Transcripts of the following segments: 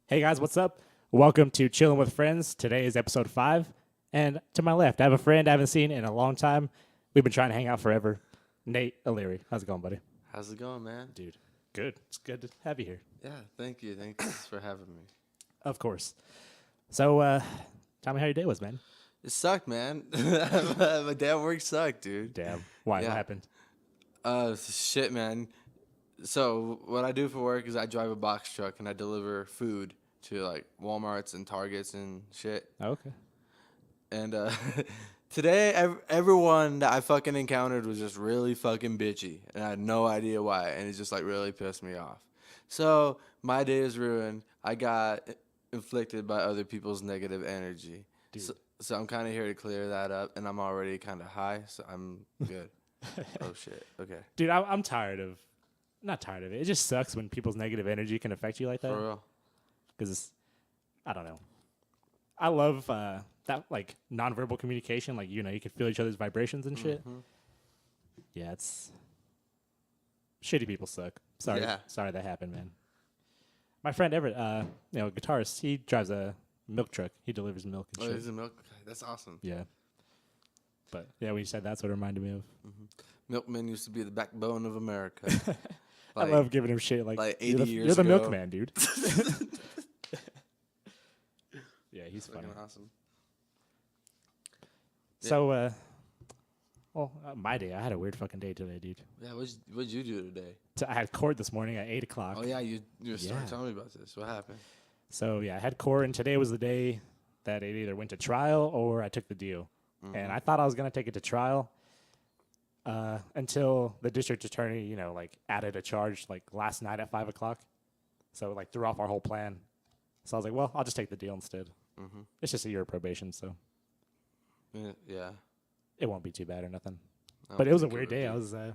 Hey guys, what's up? Welcome to Chillin with Friends. Today is episode 5. And to my left, I have a friend I haven't seen in a long time. We've been trying to hang out forever. Nate Alire. How's it going, buddy? How's it going, man? Dude, good. It's good to have you here. Yeah, thank you. Thanks for having me. Of course. So, tell me how your day was, man. It sucked, man. My day at work sucked, dude. Damn. Why? Yeah. What happened? Shit, man. So what I do for work is I drive a box truck and I deliver food to like Walmarts and Targets and shit. Oh, okay. And today, everyone that I fucking encountered was just really fucking bitchy, and I had no idea why, and it just like really pissed me off. So my day is ruined. I got inflicted by other people's negative energy. Dude. So I'm kind of here to clear that up, and I'm already kind of high, so I'm good. Oh shit. Okay. Dude, I'm tired of... Not tired of it. It just sucks when people's negative energy can affect you like that. For real. Because, I don't know. I love that, like, nonverbal communication. Like, you know, you can feel each other's vibrations and shit. Mm-hmm. Yeah, it's... Shitty people suck. Sorry. Yeah. Sorry that happened, man. My friend Everett, guitarist, he drives a milk truck. He delivers milk and Oh, shit. there's a milk. That's awesome. Yeah. But, yeah, when you said that's what it reminded me of. Mm-hmm. Milkmen used to be the backbone of America. I love giving him shit. Like 80 years you're the ago. milkman, dude. Yeah, he's funny. Fucking awesome. So, my day. I had a weird fucking day today, dude. Yeah, what'd you do today? I had court this morning at 8 o'clock. Oh yeah, you were starting Yeah. telling me about this. What happened? So, yeah, I had court, and today was the day that it either went to trial or I took the deal. Mm-hmm. And I thought I was going to take it to trial until the district attorney, added a charge, last night at 5 o'clock. So, threw off our whole plan. So I was like, well, I'll just take the deal instead. Mm-hmm. It's just a year of probation, so Yeah. it won't be too bad or nothing. I But don't it was a think weird would day. be. I was the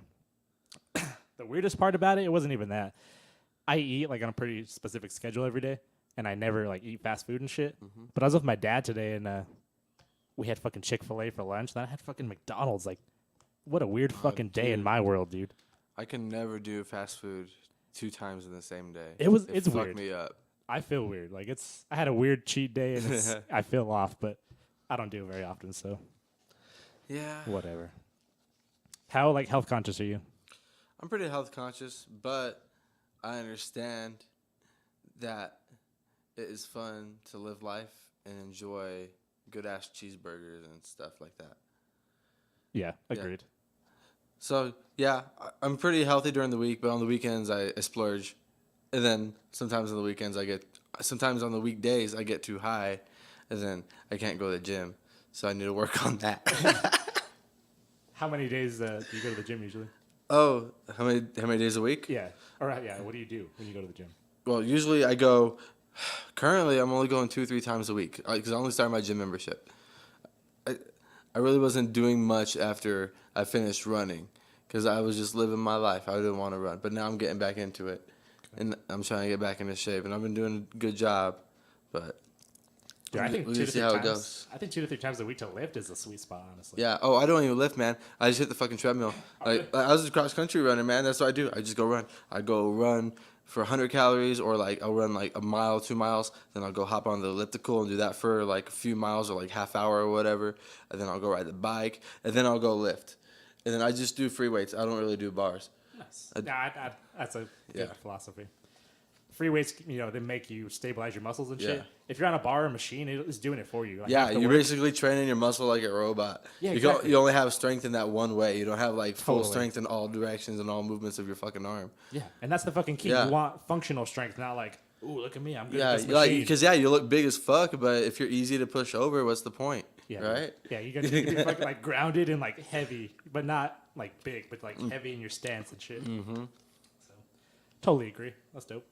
weirdest part about it wasn't even that. I eat on a pretty specific schedule every day, and I never eat fast food and shit. Mm-hmm. But I was with my dad today, and we had fucking Chick-fil-A for lunch. Then I had fucking McDonald's. What a weird fucking day in dude. my world, dude. I can never do fast food 2 times in the same day. It's fucked weird. me up. I feel weird. I had a weird cheat day, and I feel off, but I don't do it very often, so Yeah. whatever. How health conscious are you? I'm pretty health conscious, but I understand that it is fun to live life and enjoy good ass cheeseburgers and stuff like that. Yeah, agreed. So yeah, I'm pretty healthy during the week, but on the weekends I splurge, and then sometimes on the weekdays I get too high, and then I can't go to the gym, so I need to work on that. How many days do you go to the gym usually? Oh, how many days a week? Yeah. All right. Yeah. What do you do when you go to the gym? Well, usually I go. Currently, I'm only going 2-3 times a week because I only started my gym membership. I really wasn't doing much after I finished running because I was just living my life. I didn't want to run, but now I'm getting back into it, and I'm trying to get back into shape. And I've been doing a good job, but Dude, I think we'll 2 to just see 3 how times. it goes. I think 2 to 3 times a week to lift is a sweet spot, honestly. Yeah. Oh, I don't even lift, man. I just hit the fucking treadmill. really? I was a cross country runner, man. That's what I do. I just go run. I go run for 100 calories, or I'll run a mile, 2 miles. Then I'll go hop on the elliptical and do that for a few miles or half hour or whatever. And then I'll go ride the bike, and then I'll go lift. And then I just do free weights. I don't really do bars. Nice. That's a good Yeah. philosophy. Free weights, they make you stabilize your muscles and shit. Yeah. If you're on a bar or machine, it's doing it for you. Yeah, after you're work- basically training your muscle like a robot. Yeah, you exactly. you only have strength in that one way. You don't have full Totally. strength in all directions and all movements of your fucking arm. Yeah, and that's the fucking key. Yeah. You want functional strength, not ooh, look at me, I'm good Yeah, at this machine. because you look big as fuck, but if you're easy to push over, what's the point? Yeah, Right? Yeah, you gotta be fucking grounded and heavy, but not big, but heavy in your stance and shit. Mm-hmm. So, totally agree. That's dope.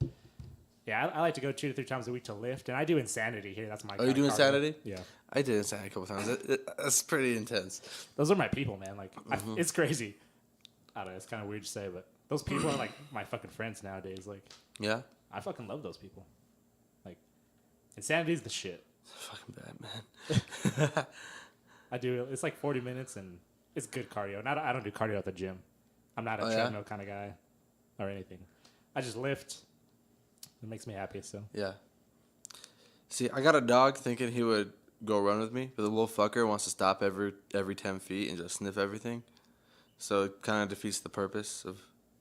Yeah, I like to go 2 to 3 times a week to lift, and I do Insanity here. That's my. Oh, you do cardio. Insanity? Yeah, I did Insanity a couple times. That's pretty intense. those are my people, man. It's crazy. I don't know. It's kind of weird to say, but those people are my fucking friends nowadays. Yeah? I fucking love those people. Insanity's the shit. Fucking bad, man. I do. It's 40 minutes, and it's good cardio. And I don't do cardio at the gym. I'm not a Oh, yeah? treadmill kind of guy or anything. I just lift. It makes me happy. So Yeah. See, I got a dog thinking he would go run with me, but the little fucker wants to stop every 10 feet and just sniff everything. So it kind of defeats the purpose of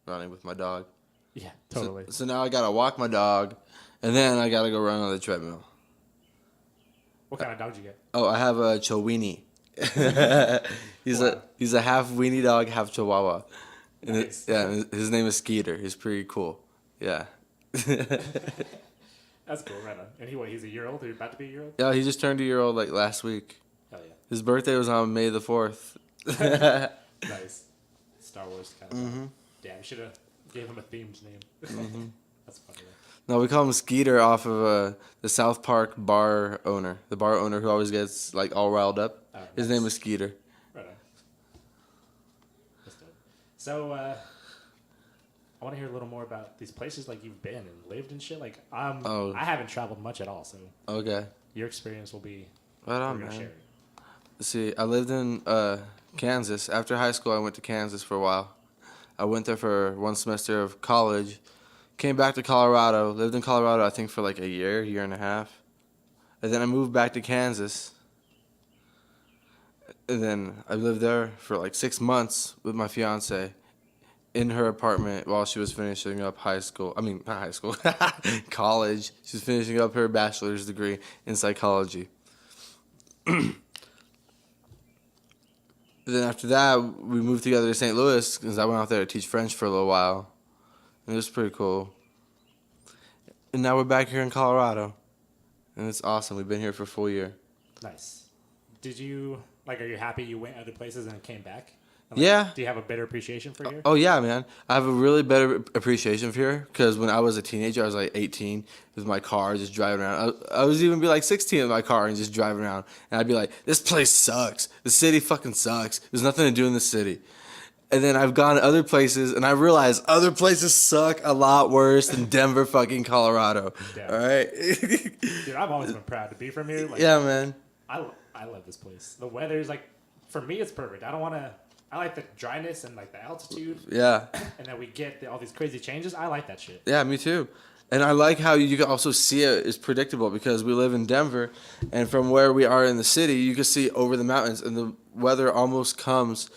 running with my dog. Yeah, totally. So now I gotta walk my dog, and then I gotta go run on the treadmill. What kind of dog did you get? Oh, I have a Chiweenie. He's a half weenie dog, half Chihuahua. And Nice. his name is Skeeter. He's pretty cool. Yeah. That's cool, right on. And he's a year old, or about to be a year old? Yeah, he just turned a year old like last week. Hell yeah. His birthday was on May the 4th. Nice. Star Wars kind of. Mm-hmm. Damn, you should have gave him a themed name. That's funny. No, we call him Skeeter off of the South Park bar owner. The bar owner who always gets like all riled up. Oh, His nice. name is Skeeter. Right on. That's dope. So, I want to hear a little more about these places like you've been and lived and shit. Like, I haven't traveled much at all, so Okay. your experience will be Right on, we're gonna man. share it. See, I lived in Kansas. After high school, I went to Kansas for a while. I went there for 1 semester of college. Came back to Colorado. Lived in Colorado, I think, for like a year and a half. And then I moved back to Kansas. And then I lived there for like 6 months with my fiance in her apartment while she was finishing up high school. I mean, not high school, college. She was finishing up her bachelor's degree in psychology. Then after that, we moved together to St. Louis because I went out there to teach French for a little while. And it was pretty cool. And now we're back here in Colorado. And it's awesome. We've been here for a full year. Nice. Did you are you happy you went other places and came back? And, Yeah. Do you have a better appreciation for here? Oh, yeah, man. I have a really better appreciation for here because when I was a teenager, I was like 18 with my car just driving around. I was even be like 16 in my car and just driving around. And I'd be like, this place sucks. The city fucking sucks. There's nothing to do in the city. And then I've gone to other places and I realized other places suck a lot worse than Denver fucking Colorado. Yeah. All right? Dude, I've always been proud to be from here. Like, Yeah, man. I love this place. The weather's like, for me, it's perfect. I like the dryness and like the altitude, Yeah. and then we get all these crazy changes. I like that shit. Yeah, me too. And I like how you can also see it is predictable because we live in Denver, and from where we are in the city, you can see over the mountains, and the weather almost comes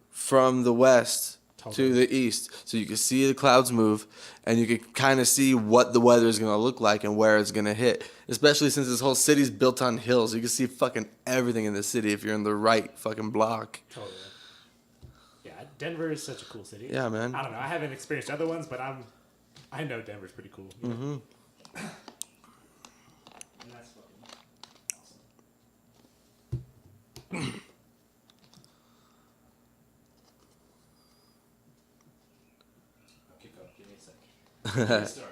from the west to the east. So you can see the clouds move, and you can kind of see what the weather is going to look like and where it's going to hit. Especially since this whole city's built on hills. You can see fucking everything in the city if you're in the right fucking block. Totally. Yeah, Denver is such a cool city. Yeah, man. I don't know. I haven't experienced other ones, but I know Denver's pretty cool. You know? Mm-hmm. And that's fucking awesome. Keep going. Give me a second.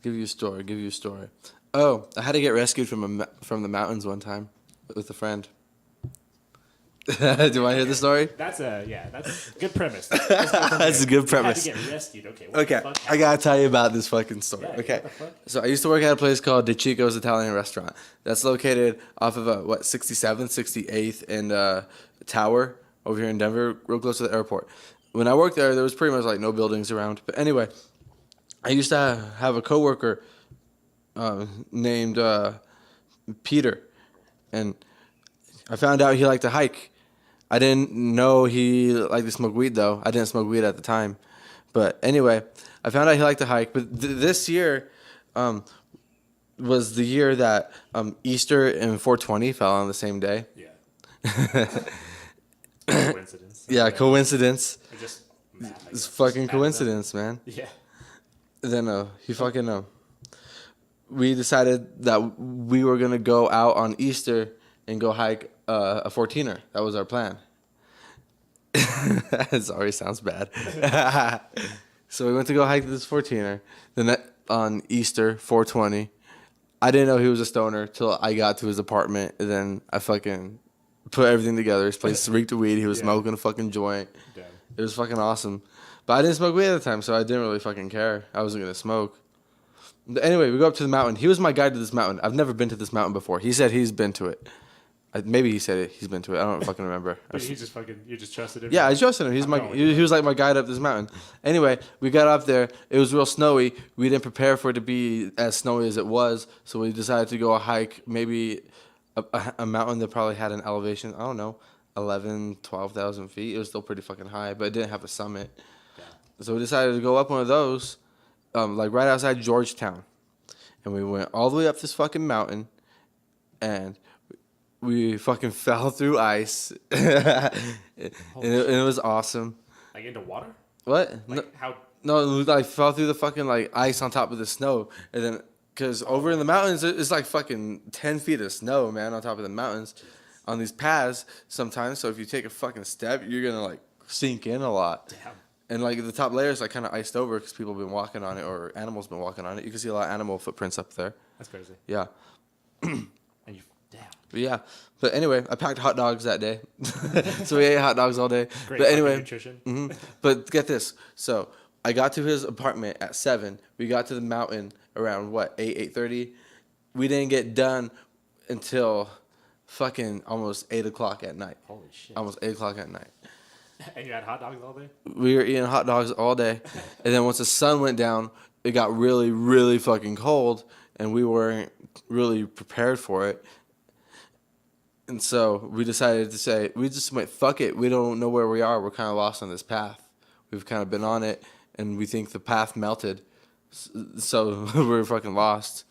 Give me a story. Give you a story. Oh, I had to get rescued from the mountains one time with a friend. Do you want to hear the story? That's a good premise. That's a good premise. You had to get rescued. Okay. What the Okay, fuck I gotta tell you about this fucking story. Yeah, Okay, what the fuck? so I used to work at a place called De Chico's Italian Restaurant. That's located off of 67th, 68th, and Tower over here in Denver, real close to the airport. When I worked there was pretty much like no buildings around. But anyway, I used to have a coworker named Peter, and I found out he liked to hike. I didn't know he liked to smoke weed, though. I didn't smoke weed at the time. But anyway, I found out he liked to hike. But this year was the year that Easter and 420 fell on the same day. Yeah. Coincidence. Yeah, coincidence. Or just math, I It's guess. fucking Just add it up. coincidence, man. Yeah. Then he fucking we decided that we were gonna go out on Easter and go hike a 14er. That was our plan. It already sounds bad. So we went to go hike this 14er. Then on Easter 420, I didn't know he was a stoner till I got to his apartment. And then I fucking put everything together. His place reeked of weed. He was Yeah. smoking a fucking joint. Damn. It was fucking awesome. But I didn't smoke weed at the time, so I didn't really fucking care. I wasn't going to smoke. But anyway, we go up to the mountain. He was my guide to this mountain. I've never been to this mountain before. He said he's been to it. Maybe he said it. He's been to it. I don't fucking remember. But he just fucking, you just trusted him? Yeah, I trusted him. He was like my guide up this mountain. Anyway, we got up there. It was real snowy. We didn't prepare for it to be as snowy as it was, so we decided to go a hike, maybe a mountain that probably had an elevation, I don't know, 11, 12,000 feet. It was still pretty fucking high, but it didn't have a summit. Yeah. So we decided to go up one of those, like right outside Georgetown. And we went all the way up this fucking mountain, and we fucking fell through ice. and it was awesome. Like into water? What? Like how? No, we like fell through the fucking like ice on top of the snow, and then because over in the mountains it's like fucking 10 feet of snow, man, on top of the mountains, on these paths sometimes. So if you take a fucking step, you're gonna like sink in a lot. Damn. And like the top layer is like kind of iced over because people have been walking on it or animals been walking on it. You can see a lot of animal footprints up there. That's crazy. Yeah. And you, damn. Yeah, but anyway, I packed hot dogs that day, so we ate hot dogs all day. Great but anyway, nutrition. But get this. So I got to his apartment at 7. We got to the mountain around what 8:30. We didn't get done until fucking almost 8 o'clock at night. Holy shit! Almost 8 o'clock at night. And you had hot dogs all day? We were eating hot dogs all day, and then once the sun went down, it got really, really fucking cold, and we weren't really prepared for it. And so we decided to say, we just went, fuck it. We don't know where we are. We're kind of lost on this path. We've kind of been on it, and we think the path melted. So we're fucking lost.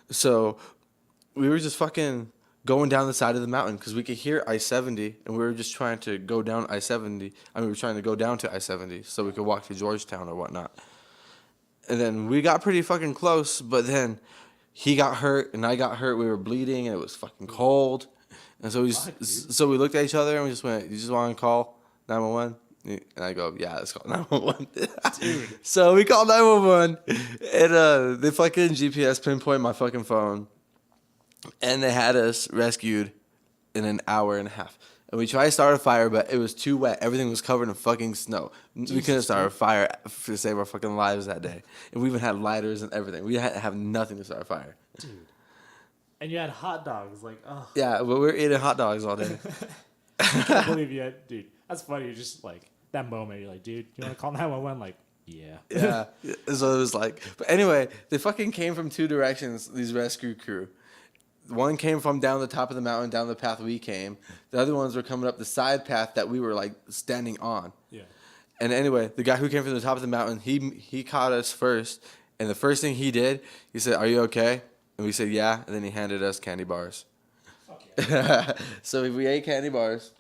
So we were just fucking going down the side of the mountain because we could hear I-70, and we were just trying to go down I-70. We were trying to go down to I-70 so we could walk to Georgetown or whatnot. And then we got pretty fucking close, but then he got hurt and I got hurt. We were bleeding and it was fucking cold. And so we looked at each other and we just went, "You just want to call 911?" And I go, "Yeah, let's call 911." Dude. So we called 911 and they fucking GPS pinpoint my fucking phone. And they had us rescued in an hour and a half. And we tried to start a fire, but it was too wet. Everything was covered in fucking snow. We couldn't start a fire to save our fucking lives that day. And we even had lighters and everything. We had to have nothing to start a fire. Dude. And you had hot dogs, like, oh. Yeah, but we were eating hot dogs all day. I can't believe you had, dude. That's funny. You're just like, that moment, you're like, dude, you want to call 911? Like, yeah. Yeah. So it was like, but anyway, they fucking came from 2 directions, these rescue crew. One came from down the top of the mountain, down the path we came. The other ones were coming up the side path that we were like standing on. Yeah. And anyway, the guy who came from the top of the mountain, he caught us first. And the first thing he did, he said, "Are you okay?" And we said, "Yeah." And then he handed us candy bars. Fuck yeah. So we ate candy bars.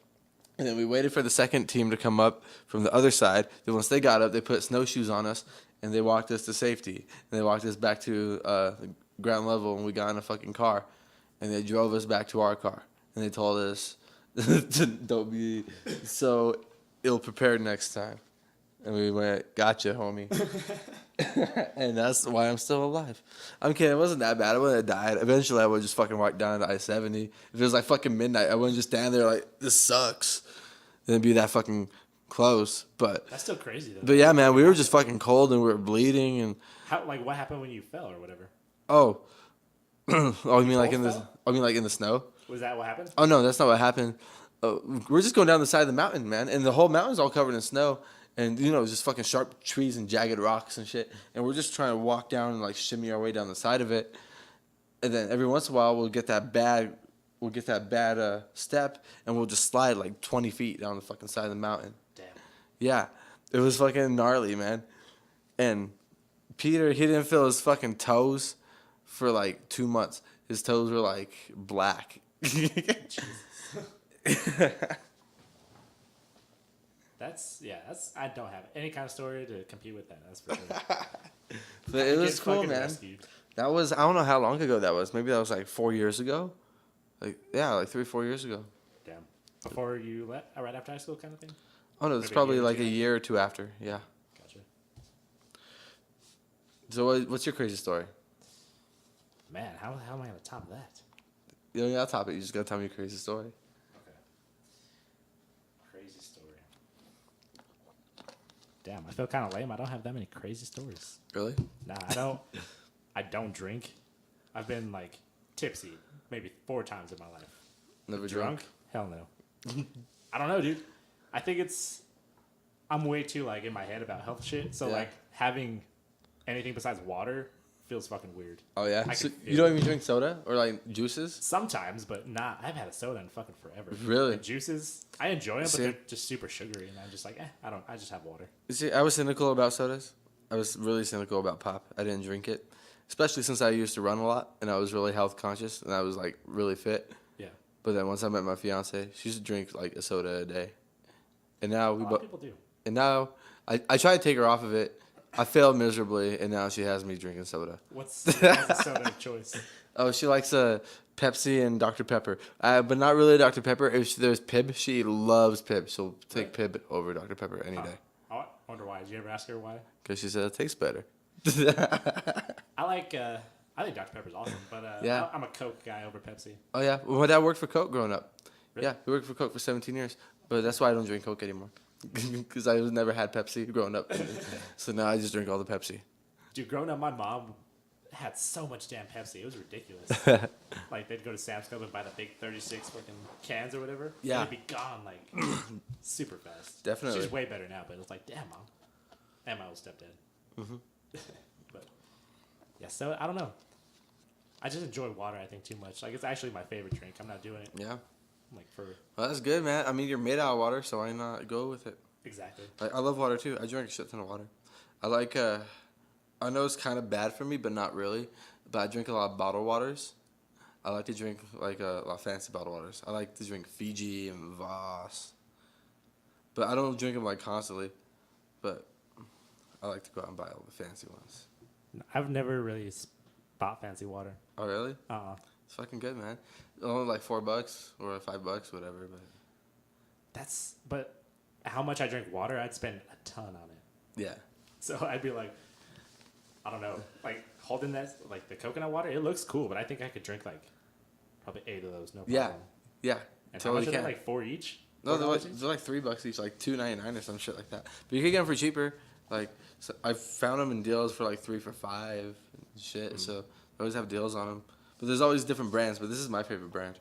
And then we waited for the second team to come up from the other side. Then once they got up, they put snowshoes on us. And they walked us to safety. And they walked us back to the ground level. And we got in a fucking car. And they drove us back to our car. And they told us, "Don't be so ill-prepared next time." And we went, "Gotcha, homie." And that's why I'm still alive. I'm kidding. It wasn't that bad. I wouldn't have died. Eventually, I would just fucking walk down to I-70. If it was like fucking midnight, I wouldn't just stand there like, "This sucks." And it'd be that fucking close. But that's still crazy, though. But yeah, man, we were just fucking cold and we were bleeding. And how, like, what happened when you fell or whatever? Oh. Oh, you mean like in the? Oh, you mean like in the snow? Was that what happened? Oh no, that's not what happened. We're just going down the side of the mountain, man, and the whole mountain's all covered in snow, and just fucking sharp trees and jagged rocks and shit. And we're just trying to walk down and like shimmy our way down the side of it, and then every once in a while we'll get that bad step, and we'll just slide like 20 feet down the fucking side of the mountain. Damn. Yeah, it was fucking gnarly, man. And Peter, he didn't feel his fucking toes for like 2 months. His toes were like black. That's I don't have any kind of story to compete with that. That's for sure. But it was cool, man. Rescued. That was, I don't know how long ago that was. Maybe that was like 4 years ago. Like 3-4 years ago. Damn. Before you left, right after high school, kind of thing. Oh no, it's probably like a year or 2 after. Yeah. Gotcha. So what's your crazy story? Man, how am I gonna top that? You don't gotta top it. You just gotta tell me your crazy story. Okay. Crazy story. Damn, I feel kind of lame. I don't have that many crazy stories. Really? Nah, I don't. I don't drink. I've been like tipsy maybe 4 times in my life. Never Drunk? Hell no. I don't know, dude. I think I'm way too like in my head about health shit. So Yeah. like having anything besides water feels fucking weird. Oh yeah. I So can you feel don't it. even drink soda or like juices? Sometimes, but not. I've had a soda in fucking forever. Really? And juices, I enjoy them, but See? they're just super sugary, and I'm just like, I just have water. See, I was cynical about sodas. I was really cynical about pop. I didn't drink it, especially since I used to run a lot and I was really health conscious and I was like really fit. Yeah. But then once I met my fiance, she used to drink like a soda a day, and now A lot of people do. And now I tried to take her off of it. I failed miserably, and now she has me drinking soda. What's the soda of choice? Oh, she likes Pepsi and Dr. Pepper, but not really Dr. Pepper. If there's Pib, she loves Pib. She'll take Pib over Dr. Pepper any day. I wonder why. Did you ever ask her why? Because she said it tastes better. I think Dr. Pepper's awesome, but Yeah. I'm a Coke guy over Pepsi. Oh, yeah. Well, my dad worked for Coke growing up. Really? Yeah, he worked for Coke for 17 years. But that's why I don't drink Coke anymore. Because I never had Pepsi growing up. So now I just drink all the Pepsi. Dude, growing up, my mom had so much damn Pepsi. It was ridiculous. Like, they'd go to Sam's Club and buy the big 36 fucking cans or whatever. Yeah. And they'd be gone, like, super fast. Definitely. She's way better now, but it was like, damn, Mom. And my old stepdad. Mm-hmm. But, yeah, so, I don't know. I just enjoy water, I think, too much. Like, it's actually my favorite drink. I'm not doing it, Yeah. like, for... Well, that's good, man. I mean, you're made out of water, so why not go with it? Exactly. I love water, too. I drink a shit ton of water. I like, I know it's kind of bad for me, but not really. But I drink a lot of bottled waters. I like to drink, like, a lot of fancy bottled waters. I like to drink Fiji and Voss. But I don't drink them, like, constantly. But I like to go out and buy all the fancy ones. I've never really bought fancy water. Oh, really? Uh-uh. It's fucking good, man. Only like $4 or $5, whatever. But But how much I drink water, I'd spend a ton on it. yeah, So I'd be like, I don't know, like holding that, like the coconut water, it looks cool, but I think I could drink like probably 8 of those, no problem. yeah. And Totally how much can. are they, like 4 each? No, $4 they're like $3 each, like $2.99 or some shit like that. But you can get them for cheaper. Like, so I found them in deals for like 3 for $5 and shit. Mm. So they always have deals on them. But there's always different brands. But this is my favorite brand.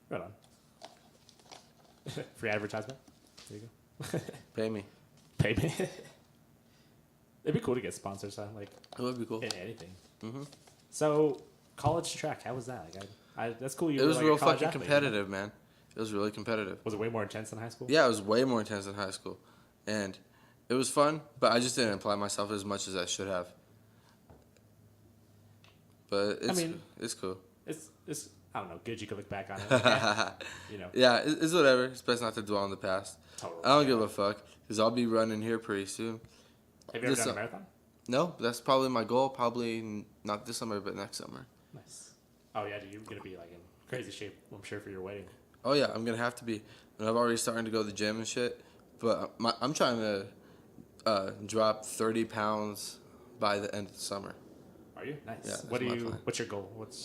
Right on. Free advertisement. There you go. Pay me. Pay me. It'd be cool to get sponsors on like It would be cool. in anything. hmm So college track, how was that? Like, that's cool. You It were was like a real college fucking athlete, competitive, man. It was really competitive. Was it way more intense than high school? Yeah, it was way more intense than high school. And it was fun, but I just didn't apply myself as much as I should have. But it's cool. It's I don't know, good you could look back on it. Like, you know. Yeah, it's whatever. It's best not to dwell on the past. Totally. I don't give a fuck, because I'll be running here pretty soon. Have you ever This done a marathon? No, that's probably my goal. Probably not this summer, but next summer. Nice. Oh yeah, dude, you're gonna be like in crazy shape, I'm sure, for your wedding. Oh yeah, I'm gonna have to be. And I've already starting to go to the gym and shit. But I'm trying to drop 30 pounds by the end of the summer. Are you? Nice. Yeah, that's my plan. What's your goal? What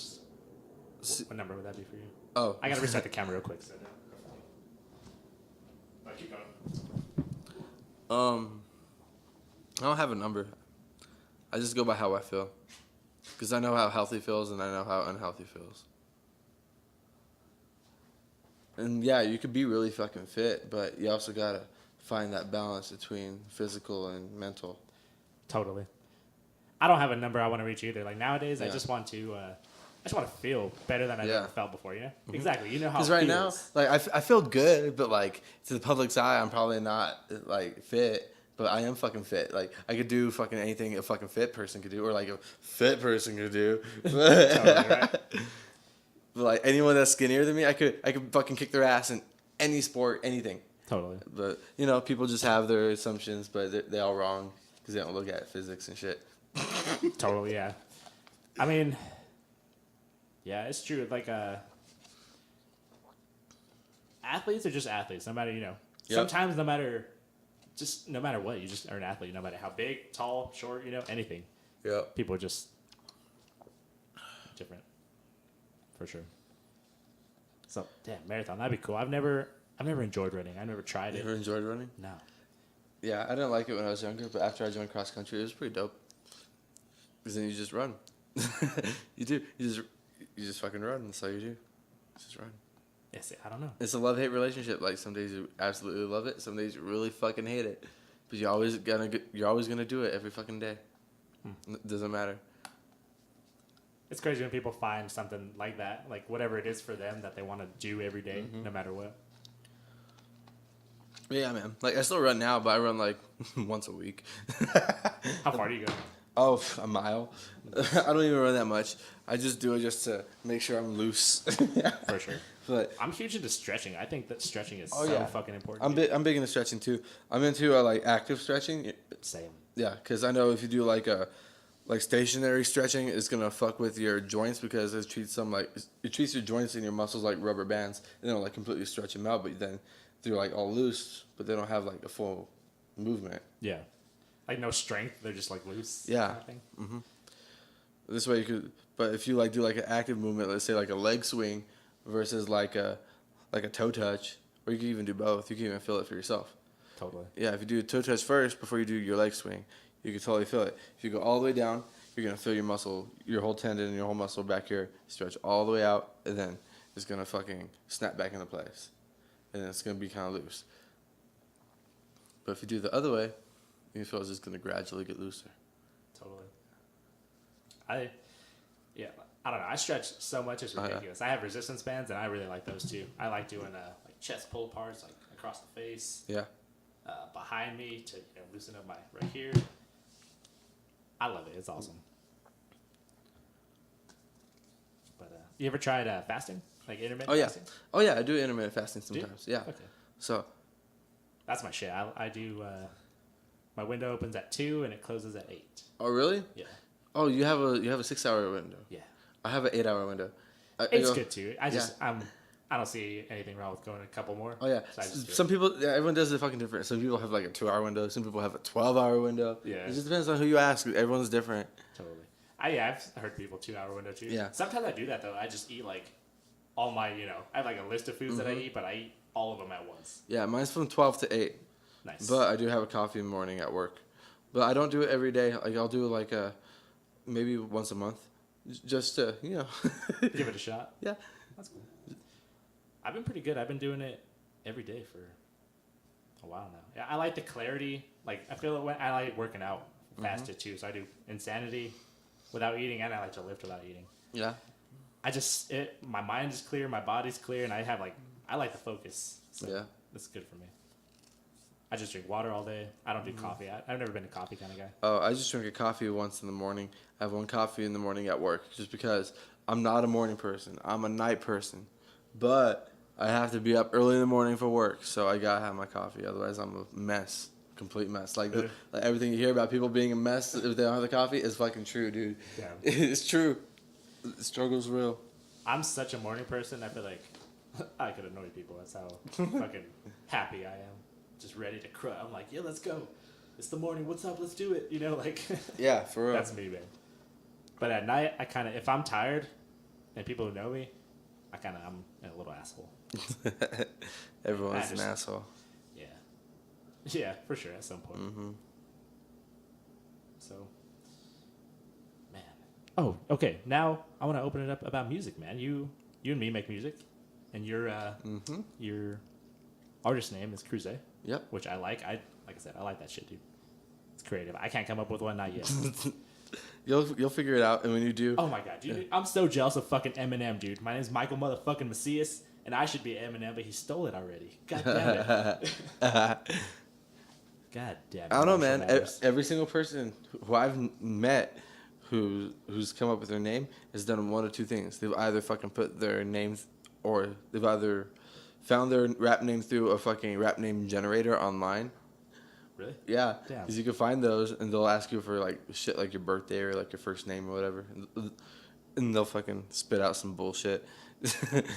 number would that be for you? Oh, I gotta restart the camera real quick. So. Keep going. I don't have a number. I just go by how I feel. Because I know how healthy feels and I know how unhealthy feels. And yeah, you could be really fucking fit, but you also gotta find that balance between physical and mental. Totally. I don't have a number I want to reach either. Like nowadays, I Yeah. just want to feel better than I've Yeah. ever felt before. You know? Exactly. You know how. Because it right now, feels. like I feel good, but like to the public's eye, I'm probably not like fit. But I am fucking fit. Like I could do fucking anything a fucking fit person could do, or like a fit person could do. Totally, right? But like anyone that's skinnier than me, I could fucking kick their ass in any sport, anything. Totally. But you know, people just have their assumptions, but they're all wrong because they don't look at physics and shit. Totally. Yeah. I mean, yeah, it's true. Like athletes are just athletes. No matter Yep. sometimes no matter what, you just are an athlete. No matter how big, tall, short, anything. Yeah. People are just different, for sure. So, damn, marathon, that'd be cool. I've never enjoyed running. I never tried You it. ever enjoyed running? No. Yeah, I didn't like it when I was younger, but after I joined cross country, it was pretty dope. Because then you just run. You do. You just fucking run. That's all you do. Just run. I don't know. It's a love-hate relationship. Like some days you absolutely love it, some days you really fucking hate it. But you're always gonna do it every fucking day. It doesn't matter. It's crazy when people find something like that, like whatever it is for them that they want to do every day, no matter what. Yeah, man. Like I still run now, but I run like once a week. How far do you go? Oh, a mile. I don't even run that much. I just do it just to make sure I'm loose. For sure. But I'm huge into stretching. I think that stretching is fucking important. I'm big into stretching too. I'm into like active stretching. Same. Yeah, because I know if you do like stationary stretching, it's gonna fuck with your joints because it treats your joints and your muscles like rubber bands. They don't like completely stretch them out, but then they're like all loose, but they don't have like a full movement. Yeah. Like no strength, they're just like loose. Yeah. Kind of thing. Mm-hmm. This way you could, but if you like do like an active movement, let's say like a leg swing versus like a toe touch, or you can even do both. You can even feel it for yourself. Totally. Yeah, if you do a toe touch first before you do your leg swing, you can totally feel it. If you go all the way down, you're gonna feel your muscle, your whole tendon, and your whole muscle back here stretch all the way out, and then it's gonna fucking snap back into place, and then it's gonna be kind of loose. But if you do it the other way, you feel it's just gonna gradually get looser. Totally. I don't know. I stretch so much it's ridiculous. I have resistance bands, and I really like those too. I like doing like chest pull aparts, like across the face. Yeah. Behind me to loosen up my right here. I love it. It's awesome. But you ever tried fasting, like intermittent fasting? Oh yeah, I do intermittent fasting sometimes. Yeah. Okay. So. That's my shit. I do. My window opens at 2 and it closes at 8. Oh really? Yeah. Oh, you have a 6-hour window. Yeah. I have an 8-hour window. It's good too. I don't see anything wrong with going a couple more. Oh yeah. So Some people, everyone does it fucking different. Some people have like a 2-hour window. Some people have a 12-hour window. Yeah. It just depends on who you ask. Everyone's different. Totally. I've heard people 2-hour window too. Yeah. Sometimes I do that though. I just eat like all my, I have like a list of foods that I eat, but I eat all of them at once. Yeah, mine's from 12 to 8. Nice. But I do have a coffee in the morning at work. But I don't do it every day. Like I'll do it like maybe once a month, just to give it a shot. Yeah. That's cool. I've been pretty good. I've been doing it every day for a while now. Yeah, I like the clarity. Like I feel it when I like working out fasted too. So I do insanity without eating, and I like to lift without eating. Yeah. My mind is clear, my body's clear, and I like the focus. So Yeah. That's good for me. I just drink water all day. I don't do coffee. I've never been a coffee kind of guy. Oh, I just drink a coffee once in the morning. I have one coffee in the morning at work just because I'm not a morning person. I'm a night person. But I have to be up early in the morning for work, so I gotta have my coffee. Otherwise, I'm a mess. Complete mess. Like everything you hear about people being a mess if they don't have the coffee is fucking true, dude. Yeah. It's true. The struggle's real. I'm such a morning person. I feel like I could annoy people. That's how fucking happy I am. Just ready to cry. I'm like, yeah, let's go. It's the morning. What's up? Let's do it. Yeah, for real. That's me, man. But at night, if I'm tired, and people who know me, I'm a little asshole. Everyone's an asshole. Yeah. Yeah, for sure. At some point. Mm-hmm. So, man. Oh, okay. Now I want to open it up about music, man. You and me make music, and your artist name is Cruze. Yep. Which I like. Like I said, I like that shit, dude. It's creative. I can't come up with one, not yet. You'll figure it out, and when you do... Oh my god, dude. Yeah. I'm so jealous of fucking Eminem, dude. My name's Michael motherfucking Macias, and I should be Eminem, but he stole it already. God damn it. God damn it. I don't know, man. Every single person who I've met who's come up with their name has done one of two things. They've either fucking put their names, or they've either found their rap name through a fucking rap name generator online. Really? Yeah. Damn. Because you can find those, and they'll ask you for like shit like your birthday or like your first name or whatever, and they'll fucking spit out some bullshit.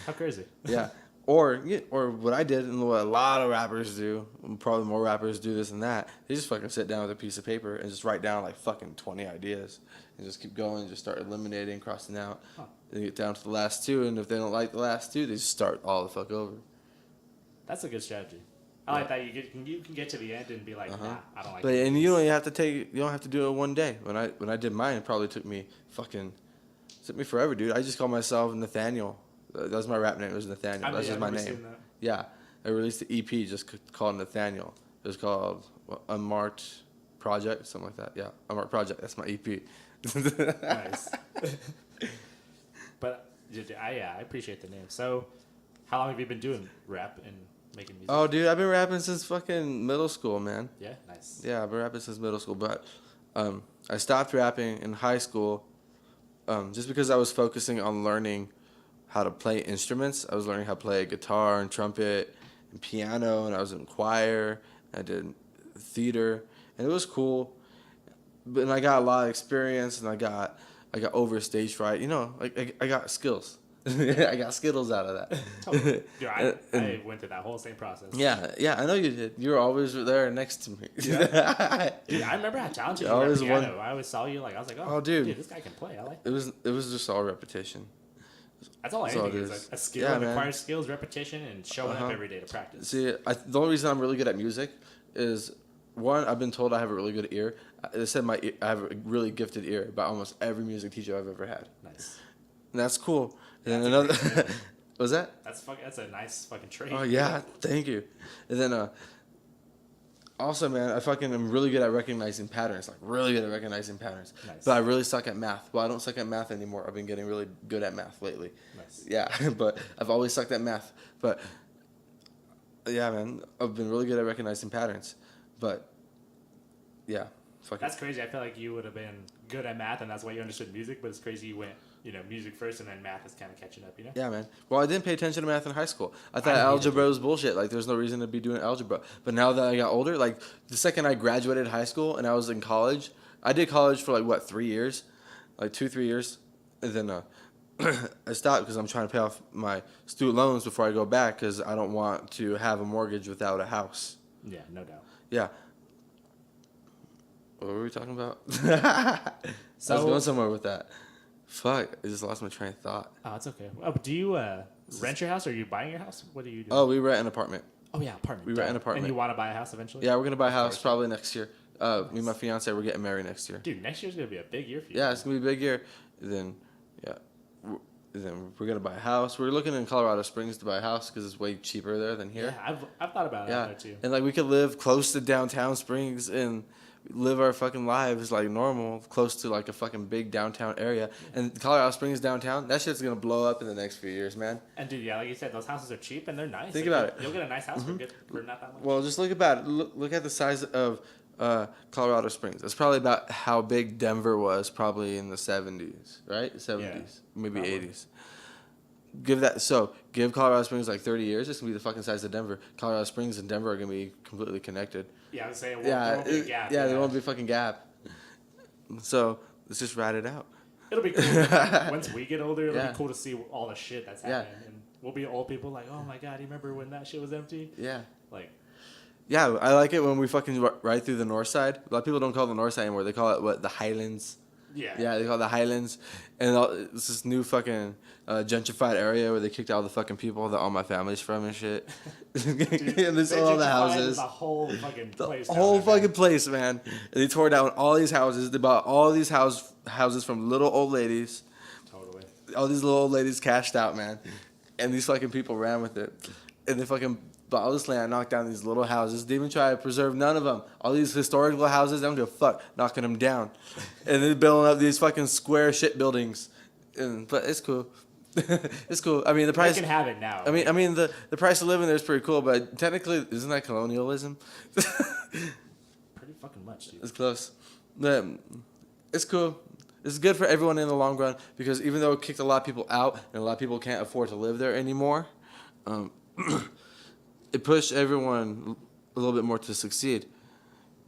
How crazy. Yeah. Or what I did, and what a lot of rappers do, probably more rappers do this and that, they just fucking sit down with a piece of paper and just write down like fucking 20 ideas and just keep going, just start eliminating, crossing out. Huh. They get down to the last two, and if they don't like the last two, they just start all the fuck over. That's a good strategy. I like that you can get to the end and be like, nah, I don't like But it. and you don't have to do it one day. When I did mine, it probably took me forever, dude. I just called myself Nathanael That was my rap name. It was Nathanael. That's just my name. That. Yeah, I released the EP just called Nathanael. It was called Unmarked Project, something like that. Yeah, Unmarked Project. That's my EP. Nice. But I appreciate the name. So, how long have you been doing rap and making music? Oh, dude, I've been rapping since fucking middle school, man. Yeah, nice. Yeah, I've been rapping since middle school, but I stopped rapping in high school just because I was focusing on learning how to play instruments. I was learning how to play guitar and trumpet and piano, and I was in choir. I did theater, and it was cool. But I got a lot of experience, and I got over stage fright. You know, like I got skills. I got Skittles out of that. Totally. Dude, I went through that whole same process. Yeah, I know you did. You were always there next to me. Yeah. Dude, I remember how talented you were at piano. I always saw you I was like, oh dude, this guy can play. I like it. It was just all repetition. That's all anything is. Like a skill. Yeah, it requires skills, repetition, and showing up every day to practice. See, the only reason I'm really good at music is, one, I've been told I have a really good ear. They said I have a really gifted ear by almost every music teacher I've ever had. Nice. And that's cool. And then another. what was that? That's a nice fucking trait. Oh yeah, thank you. And then also, man, I fucking am really good at recognizing patterns. Like really good at recognizing patterns. Nice. But I really suck at math. Well, I don't suck at math anymore. I've been getting really good at math lately. Nice. Yeah, but I've always sucked at math. But yeah, man, I've been really good at recognizing patterns. But yeah, that's crazy. I feel like you would have been good at math, and that's why you understood music. But it's crazy you went, music first, and then math is kind of catching up. Yeah, man. Well, I didn't pay attention to math in high school. I thought algebra was bullshit. Like, there's no reason to be doing algebra. But now that I got older, like the second I graduated high school and I was in college, I did college for like 3 years, like 2-3 years, and then I stopped because I'm trying to pay off my student loans before I go back because I don't want to have a mortgage without a house. Yeah, no doubt. Yeah. What were we talking about? I was going somewhere with that. Fuck, I just lost my train of thought. Oh, it's okay. Oh, do you rent your house or are you buying your house? What do you do? Oh, we rent an apartment. Oh, yeah, apartment. We rent an apartment. And you want to buy a house eventually? Yeah, we're going to buy a house probably next year. Me and my fiance, we're getting married next year. Dude, next year's going to be a big year for you. Yeah, it's going to be a big year. Then we're going to buy a house. We're looking in Colorado Springs to buy a house because it's way cheaper there than here. Yeah, I've thought about it out there too. And like we could live close to downtown Springs and live our fucking lives like normal, close to like a fucking big downtown area. And Colorado Springs downtown, that shit's gonna blow up in the next few years, man. And dude, yeah, like you said, those houses are cheap and they're nice. Think about it. You'll get a nice house for not that much. Well, just look about it. Look at the size of Colorado Springs. That's probably about how big Denver was probably in the 70s, right? 70s, maybe probably. 80s. Give Colorado Springs like 30 years, it's gonna be the fucking size of Denver. Colorado Springs and Denver are gonna be completely connected. Yeah, I was saying there won't be a gap. Yeah, there won't be a fucking gap. So let's just ride it out. It'll be cool. Once we get older, it'll be cool to see all the shit that's happening. And we'll be old people like, oh my god, you remember when that shit was empty? Yeah. Like. Yeah, I like it when we fucking ride through the north side. A lot of people don't call it the north side anymore. They call it the Highlands. Yeah. Yeah, they call it the Highlands. And it's this new fucking gentrified area where they kicked all the fucking people that all my family's from and shit. Dude, and they sold all the houses. The whole fucking place. The whole fucking place, man. And they tore down all these houses. They bought all these houses from little old ladies. Totally. All these little old ladies cashed out, man. And these fucking people ran with it. And they fucking bought all this land, knocked down these little houses. They even try to preserve none of them. All these historical houses, they don't give a fuck, knocking them down. And they're building up these fucking square shit buildings. But it's cool. It's cool. I mean, the price. You can have it now. I mean, the price of living there is pretty cool, but technically, isn't that colonialism? Pretty fucking much, dude. It's close. It's cool. It's good for everyone in the long run because even though it kicked a lot of people out and a lot of people can't afford to live there anymore, it pushed everyone a little bit more to succeed.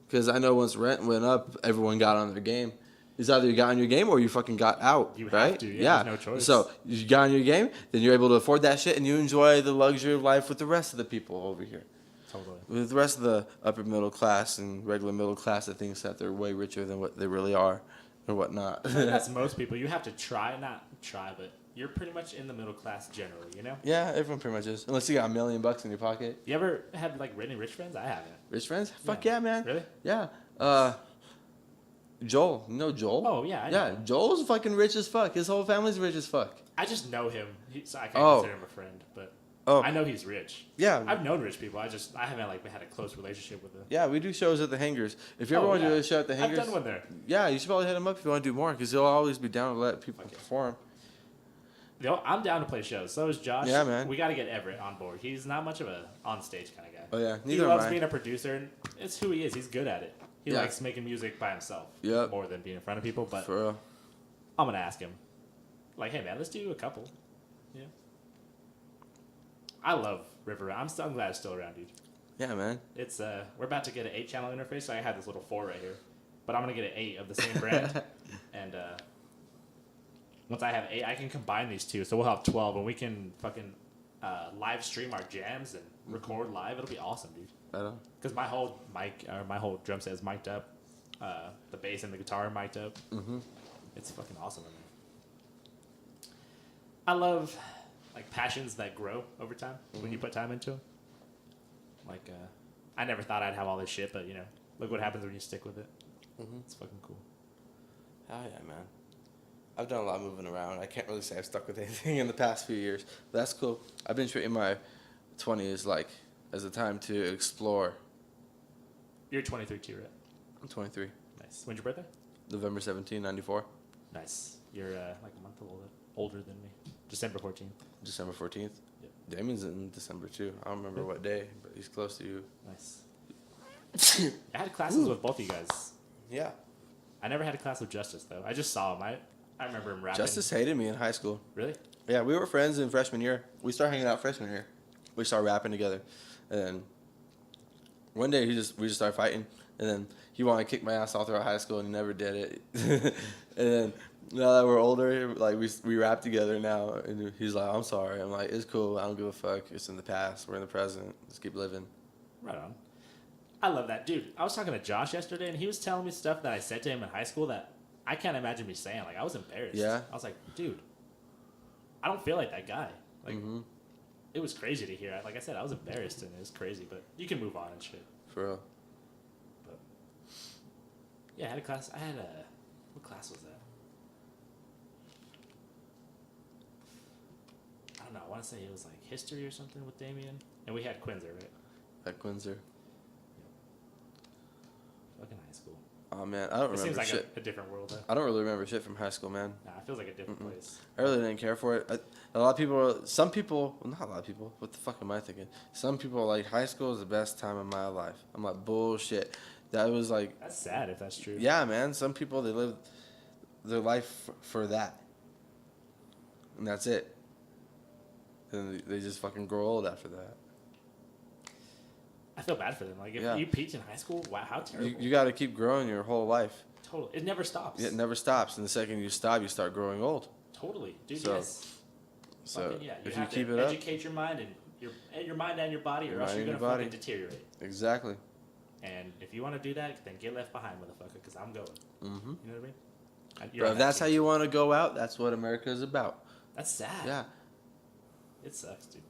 Because I know once rent went up, everyone got on their game. It's either you got on your game or you fucking got out, you right? have to, yeah. There's no choice. So you got on your game, then you're able to afford that shit, and you enjoy the luxury of life with the rest of the people over here. Totally. With the rest of the upper middle class and regular middle class that thinks that they're way richer than what they really are or whatnot. That's most people. You have to not try, but you're pretty much in the middle class generally, you know? Yeah, everyone pretty much is. Unless you got $1 million in your pocket. You ever had like really rich friends? I haven't. Rich friends? Fuck yeah, man. Really? Yeah. Joel. You know Joel? Oh, yeah, I know Yeah, him. Joel's fucking rich as fuck. His whole family's rich as fuck. I just know him. So I can't Oh. consider him a friend, but Oh. I know he's rich. Yeah. I've known rich people. I haven't like had a close relationship with them. Yeah, we do shows at the Hangars. If you ever want to do a show at the Hangars, I've done one there. yeah, you should probably hit him up if you want to do more, because he'll always be down to let people perform. I'm down to play shows. So is Josh. Yeah, man. We got to get Everett on board. He's not much of a on-stage kind of guy. Oh, yeah. He Neither loves am I. being a producer, and it's who he is. He's good at it. He Yeah. likes making music by himself Yep. more than being in front of people. But For real. I'm going to ask him. Like, hey, man, let's do a couple. Yeah. I love River. I'm glad it's still around, dude. Yeah, man. It's we're about to get an 8-channel interface. So I have this little 4 right here, but I'm gonna get an 8 of the same brand, and once I have 8, I can combine these two, so we'll have 12, and we can fucking live stream our jams and record live. It'll be awesome, dude. Right on. Because my whole my whole drum set is mic'd up, the bass and the guitar are mic'd up. Mm-hmm. It's fucking awesome in there. I love like passions that grow over time when you put time into them. Like, I never thought I'd have all this shit, but, you know, look what happens when you stick with it. Mm-hmm. It's fucking cool. Hell yeah, man. I've done a lot of moving around. I can't really say I've stuck with anything in the past few years. But that's cool. I've been treating my 20s, like, as a time to explore. You're 23 too, right? I'm 23. Nice. When's your birthday? November 17, 94. Nice. You're, like a month older than me. December 14th. December 14th. Yep. Damien's in December, too. I don't remember what day, but he's close to you. Nice. I had classes with both of you guys. Yeah. I never had a class with Justice, though. I just saw him. I remember him rapping. Justice hated me in high school. Really? Yeah, we were friends in freshman year. We started hanging out freshman year. We started rapping together. And then one day we just started fighting. And then he wanted to kick my ass all throughout high school, and he never did it. And then now that we're older, like we rap together now. And he's like, I'm sorry. I'm like, it's cool. I don't give a fuck. It's in the past. We're in the present. Let's keep living. Right on. I love that. Dude, I was talking to Josh yesterday, and he was telling me stuff that I said to him in high school that I can't imagine me saying. Like, I was embarrassed. Yeah. I was like, dude, I don't feel like that guy. Like, It was crazy to hear. Like I said, I was embarrassed, and it was crazy, but you can move on and shit. For real. But, yeah, I had a class. What class was that? I don't know. I want to say it was like history or something with Damien. And we had Quinzer, right? At Quinzer. Fucking high school. Oh, man. I don't It remember seems like shit. a different world, though. I don't really remember shit from high school, man. Nah, it feels like a different place. I really didn't care for it. A lot of people, some people, well, not a lot of people, what the fuck am I thinking? Some people are like, high school is the best time of my life. I'm like, bullshit. That was like... That's sad if that's true. Yeah, man. Some people, they live their life for that. And that's it. And they just fucking grow old after that. I feel bad for them. Like, if Yeah. you peaked in high school, wow, how terrible. You got to keep growing your whole life. Totally. It never stops. It never stops. And the second you stop, you start growing old. Totally. Dude, So- yes. So Fucking, yeah. You if you have keep to it up... educate your mind and your mind and your body, Your or else mind you're and going to your fucking body. deteriorate. Exactly. And if you want to do that, then get left behind, motherfucker, because I'm going. Mm-hmm. You know what I mean? You're Bro, on if that that's how team. you want to go out, that's what America is about. That's sad. Yeah. It sucks, dude.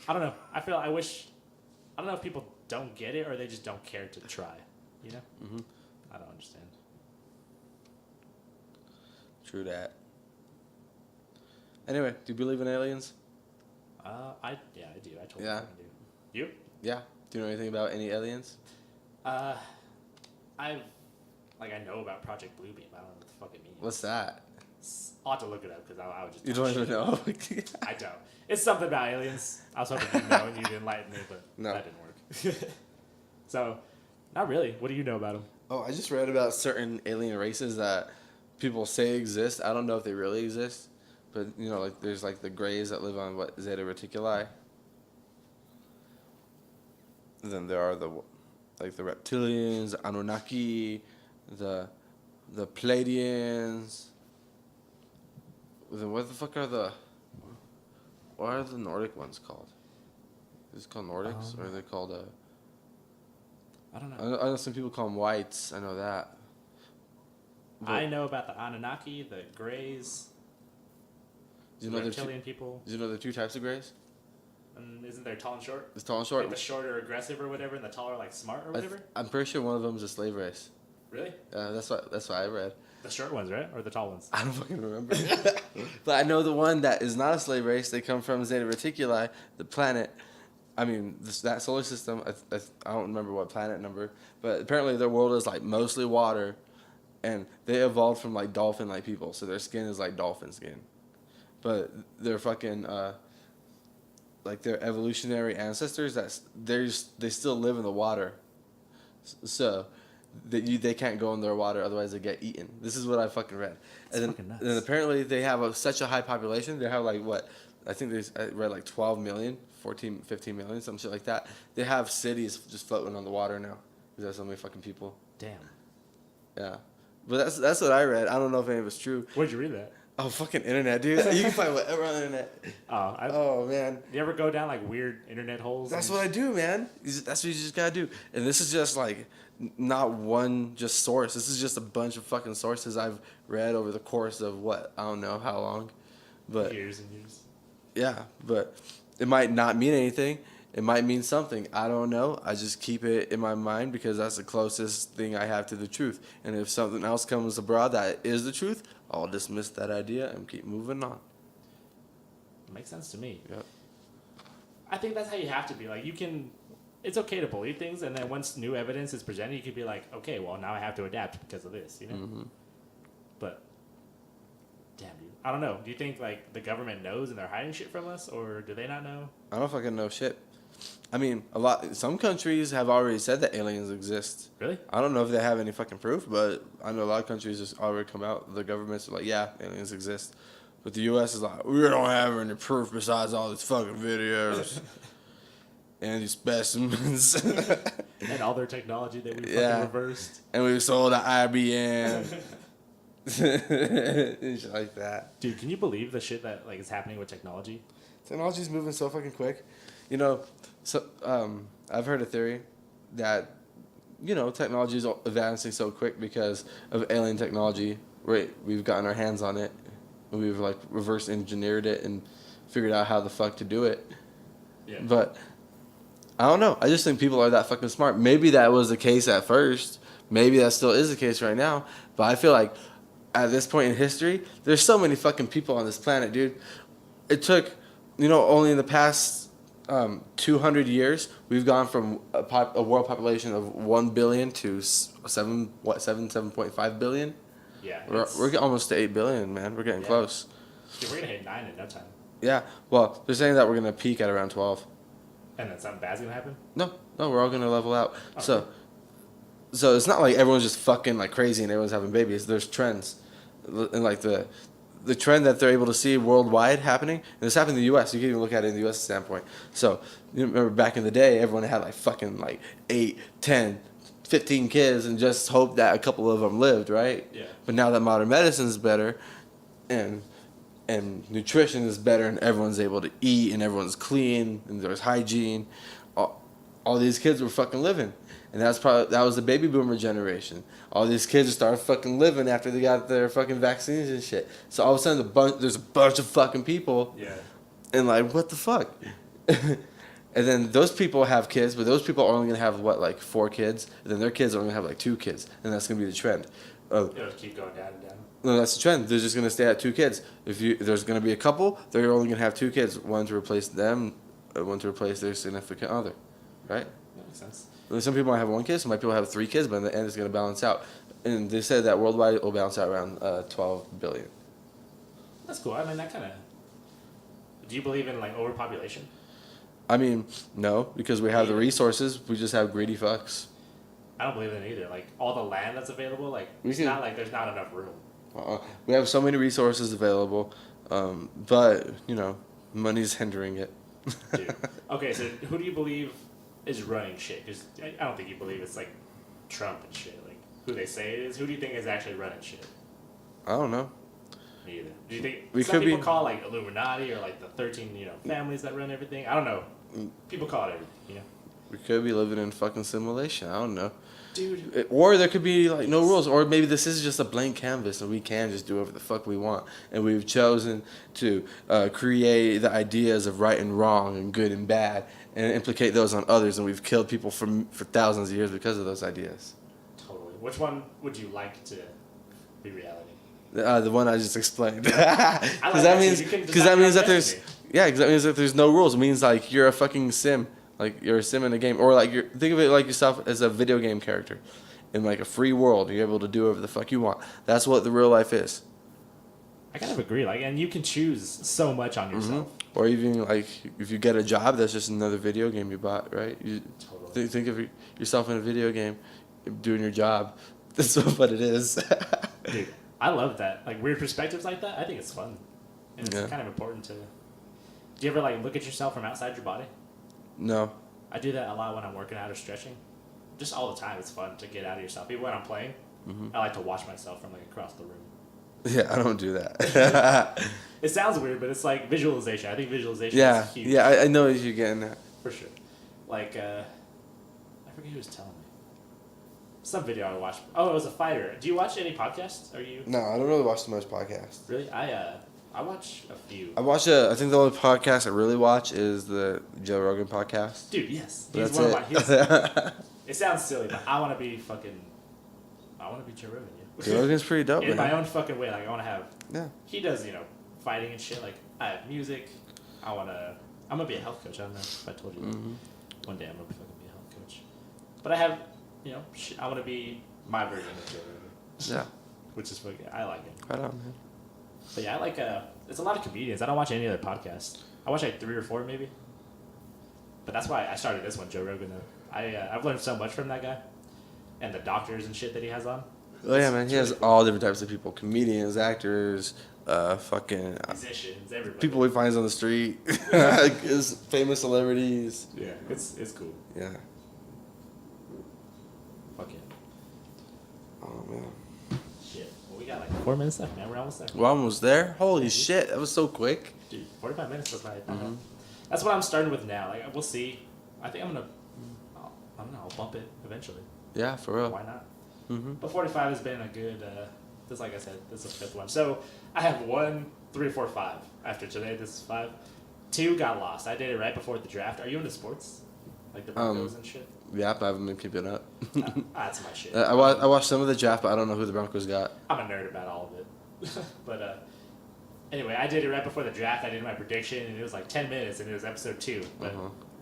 I don't know. I don't know if people don't get it or they just don't care to try. You know? Mm-hmm. I don't understand. True that. Anyway, do you believe in aliens? I do. I totally Yeah. fucking do. You? Yeah. Do you know anything about any aliens? I know about Project Bluebeam. I don't know what the fuck it means. What's that? I'll have to look it up because I would just. You talk don't even shit. know? I don't. It's something about aliens. I was hoping you'd know and you'd enlighten me, but No. that didn't work. So, not really. What do you know about them? Oh, I just read about certain alien races that people say exist. I don't know if they really exist. But, you know, like, there's, like, the Greys that live on, Zeta Reticuli. And then there are the Reptilians, the Anunnaki, the Pleiadians. Then what the fuck what are the Nordic ones called? Is it called Nordics? Or are they called, I don't know. I know some people call them whites. I know that. I know about the Anunnaki, the Greys, Do you the know reptilian people. Do you know there are two types of Greys? And isn't there tall and short? There's tall and short. Like the short are aggressive or whatever, and the tall are like smart or whatever? I'm pretty sure one of them is a slave race. Really? That's what I read. The short ones, right? Or the tall ones? I don't fucking remember. But I know the one that is not a slave race. They come from Zeta Reticuli, the planet. I mean, that solar system. I don't remember what planet number, but apparently their world is like mostly water, and they evolved from like dolphin like people, so their skin is like dolphin skin. But they're fucking like their evolutionary ancestors. They still live in the water, so they can't go in their water, otherwise they get eaten. This is what I fucking read. That's fucking nuts. And then apparently they have such a high population. They have like what? I think I read like 12 million, 14, 15 million, some shit like that. They have cities just floating on the water now. Because there's so many fucking people. Damn. Yeah. But that's what I read. I don't know if any of it's true. Where'd you read that? Oh, fucking internet, dude. You can find whatever on the internet. Oh, man. You ever go down like weird internet holes? That's what I do, man. That's what you just gotta do. And this is just like not one just source. This is just a bunch of fucking sources I've read over the course of what? I don't know how long. But years and years. Yeah, but it might not mean anything. It might mean something. I don't know. I just keep it in my mind because that's the closest thing I have to the truth. And if something else comes abroad that is the truth, I'll dismiss that idea and keep moving on. Makes sense to me. Yep. I think that's how you have to be. Like, it's okay to believe things, and then once new evidence is presented, you could be like, okay, well, now I have to adapt because of this, you know? Mm-hmm. But, damn, dude. I don't know. Do you think, like, the government knows and they're hiding shit from us, or do they not know? I don't fucking know shit. I mean, some countries have already said that aliens exist. Really? I don't know if they have any fucking proof, but I know a lot of countries just already come out. The governments are like, yeah, aliens exist. But the U.S. is like, we don't have any proof besides all these fucking videos and these specimens. And all their technology that we fucking reversed. And we sold to IBM. And shit like that. Dude, can you believe the shit that like is happening with technology? Technology's moving so fucking quick. You know, so I've heard a theory that, you know, technology is advancing so quick because of alien technology. Right, we've gotten our hands on it. We've like reverse engineered it and figured out how the fuck to do it. Yeah. But I don't know. I just think people are that fucking smart. Maybe that was the case at first. Maybe that still is the case right now. But I feel like at this point in history, there's so many fucking people on this planet, dude. It took, you know, only in the past 200 years, we've gone from a world population of 1 billion to 7.5 billion. Yeah. We're almost to 8 billion, man. We're getting close. Dude, we're gonna hit 9 in no time. Yeah. Well, they're saying that we're gonna peak at around 12. And then something bad's gonna happen? No, we're all gonna level out. Okay. So it's not like everyone's just fucking like crazy and everyone's having babies. There's trends, and like the trend that they're able to see worldwide happening, and this happened in the U.S. You can even look at it in the U.S. standpoint. So you remember back in the day, everyone had like fucking like 8, 10, 15 kids and just hope that a couple of them lived, right? Yeah. But now that modern medicine is better, and nutrition is better, and everyone's able to eat, and everyone's clean, and there's hygiene, all these kids were fucking living. And that was the baby boomer generation. All these kids started fucking living after they got their fucking vaccines and shit. So all of a sudden, there's a bunch of fucking people. Yeah. And like, what the fuck? And then those people have kids, but those people are only gonna have what, like 4 kids. And then their kids are only gonna have like 2 kids, and that's gonna be the trend. It'll keep going down and down. No, that's the trend. They're just gonna stay at 2 kids. If there's gonna be a couple, they're only gonna have 2 kids. One to replace them, one to replace their significant other, right? That makes sense. Some people might have 1 kid, some people have 3 kids, but in the end, it's going to balance out. And they said that worldwide it will balance out around 12 billion. That's cool. I mean, that kind of. Do you believe in like overpopulation? I mean, no, because we have the resources. We just have greedy fucks. I don't believe in it either. Like all the land that's available, like it's not like there's not enough room. We have so many resources available, but you know, money's hindering it. Dude. Okay, so who do you believe is running shit? Because I don't think you believe it's like Trump and shit. Like who they say it is. Who do you think is actually running shit? I don't know. Me either. Do you think some people call it like Illuminati or like the 13 families that run everything? I don't know. People call it everything. We could be living in fucking simulation. I don't know. Dude. Or there could be like no rules, or maybe this is just a blank canvas and we can just do whatever the fuck we want, and we've chosen to create the ideas of right and wrong and good and bad and implicate those on others, and we've killed people for thousands of years because of those ideas. Totally. Which one would you like to be reality? The one I just explained. I Because like that too. means You can because decide that your means own that there's destiny. yeah, because that means that there's no rules. It means like you're a fucking sim. Like you're a sim in a game, or like you're think of it like yourself as a video game character, in like a free world. You're able to do whatever the fuck you want. That's what the real life is. I kind of agree. Like, and you can choose so much on yourself. Or even like if you get a job, that's just another video game you bought, right? You Totally. think of yourself in a video game, doing your job. That's what it is. Dude, I love that. Like weird perspectives like that. I think it's fun, and it's Yeah. kind of important to. Do you ever like look at yourself from outside your body? No. I do that a lot when I'm working out or stretching. Just all the time. It's fun to get out of yourself. Even when I'm playing, I like to watch myself from like across the room. Yeah, I don't do that. It sounds weird, but it's like visualization. I think visualization Yeah, is huge. yeah, I know what you're getting at. For sure. Like, I forget who was telling me. Some video I watched. Oh, it was a fighter. Do you watch any podcasts? Are you No, I don't really watch too much podcasts. really? I watch a few. I think the only podcast I really watch is the Joe Rogan podcast. Dude, yes. But He's that's one it. of my. It sounds silly, but I want to be fucking. I want to be Joe Rogan. Yeah. Joe Rogan's pretty dope, In man. my own fucking way. Like I want to have. Yeah. He does, fighting and shit. Like I have music. I'm gonna be a health coach. I don't know if I told you. That. One day I'm gonna fucking be a health coach. But I have, I want to be my version of Joe Rogan. Yeah. Which is fucking. I like it. Right on, man. But yeah, I like. It's a lot of comedians. I don't watch any other podcasts. I watch like 3 or 4 maybe. But that's why I started this one, Joe Rogan. I've learned so much from that guy, and the doctors and shit that he has on. Oh yeah, man. He has all different types of people: comedians, actors, fucking Musicians, everybody. people he finds on the street, his famous celebrities. Yeah, it's cool. Yeah. Fuck yeah. Oh man. Shit. Well, we got like 4 minutes left, man. We're almost there. We're almost there. Holy shit, that was so quick. Dude, 45 minutes was my. That's what I'm starting with now. Like we'll see. I think I'm gonna. I don't know. I'll bump it eventually. Yeah, for real. Why not? Mhm. But 45 has been a good. This, like I said, this is the 5th one. So I have 1, 3, 4, 5. After today, this is 5. 2 got lost. I did it right before the draft. Are you into sports? Like the Broncos and shit? Yeah, I haven't been keeping up. That's my shit. I watched some of the draft, but I don't know who the Broncos got. I'm a nerd about all of it. But anyway, I did it right before the draft. I did my prediction, and it was like 10 minutes, and it was episode 2. But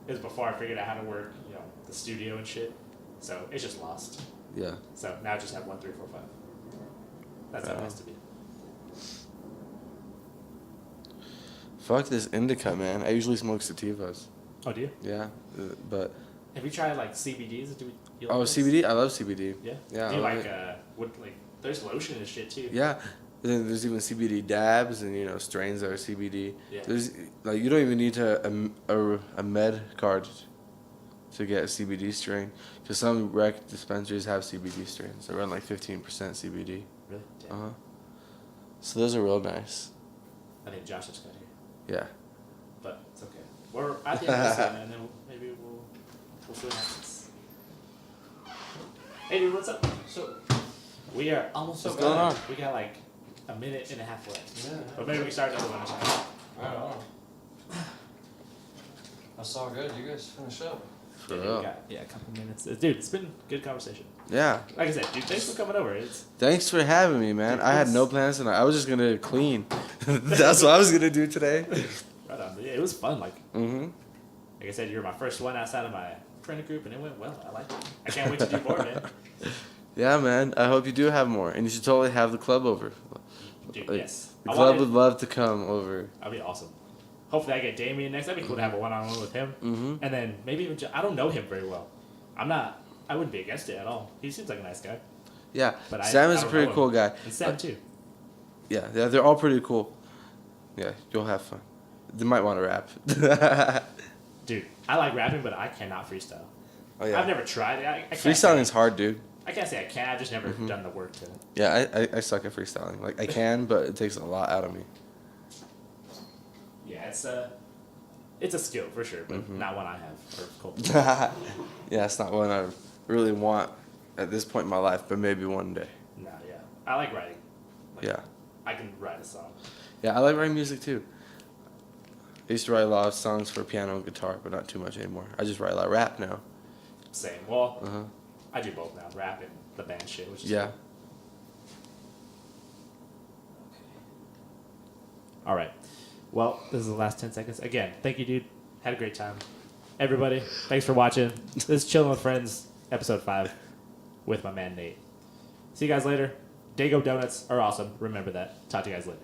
it was before I figured out how to work, the studio and shit. So it's just lost. Yeah. So now I just have 1, 3, 4, 5. That's how it has to be. Fuck this indica, man. I usually smoke sativas. Oh, do you? Yeah, but Have you tried like CBDs? You like oh, those? CBD. I love CBD. Yeah. Yeah, Do you I love like it. there's lotion and shit too. Yeah. Then there's even CBD dabs and strains that are CBD. Yeah. There's you don't even need a med card to get a CBD strain, because some rec dispensaries have CBD strains. They run like 15% CBD. Really? Damn. So those are real nice. I think Josh just got here, Yeah. but it's okay. We're at the end of this one, and then maybe we'll see what happens. Hey dude, what's up? So we are almost What's done. going on? We got like a minute and a half left. Yeah. But maybe we can start another one or something. I don't know. That's all good. You guys finish up. For Yeah, real. we got a couple minutes. Dude, it's been a good conversation. Yeah. Like I said, dude, thanks for coming over. Thanks for having me, man. Dude, I had no it's- plans tonight. I was just gonna clean. That's what I was gonna do today. Right on. Yeah, it was fun. Like Mm-hmm. I said, you're my first one outside of my friend group, and it went well. I like it. I can't wait to do more, man. Yeah, man. I hope you do have more, and you should totally have the club over. Dude, Like, yes. The club would love to come over. That'd be awesome. Hopefully, I get Damien next. That'd be cool to have a one-on-one with him. Mm-hmm. And then maybe even I don't know him very well. I wouldn't be against it at all. He seems like a nice guy. Yeah. But Sam I is a don't pretty know him. cool guy. And Sam too. Yeah, they're all pretty cool. Yeah, you'll have fun. They might want to rap. Dude, I like rapping, but I cannot freestyle. Oh yeah. I've never tried it. I can't Freestyling's say, hard, dude. I can't say I can. I've just never done the work to. Yeah, I suck at freestyling. Like I can, but it takes a lot out of me. Yeah, it's a skill for sure, but not one I have or cultivate. Yeah, it's not one I really want at this point in my life, but maybe one day. No, yeah. I like writing. Like, Yeah. I can write a song. Yeah, I like writing music too. I used to write a lot of songs for piano and guitar, but not too much anymore. I just write a lot of rap now. Same. Well, Uh-huh. I do both now, rap and the band shit, which is Yeah. cool. All right. Well, this is the last 10 seconds. Again, thank you, dude. Had a great time. Everybody, thanks for watching. This is Chillin' with Friends, episode 5, with my man Nate. See you guys later. Dago donuts are awesome. Remember that. Talk to you guys later.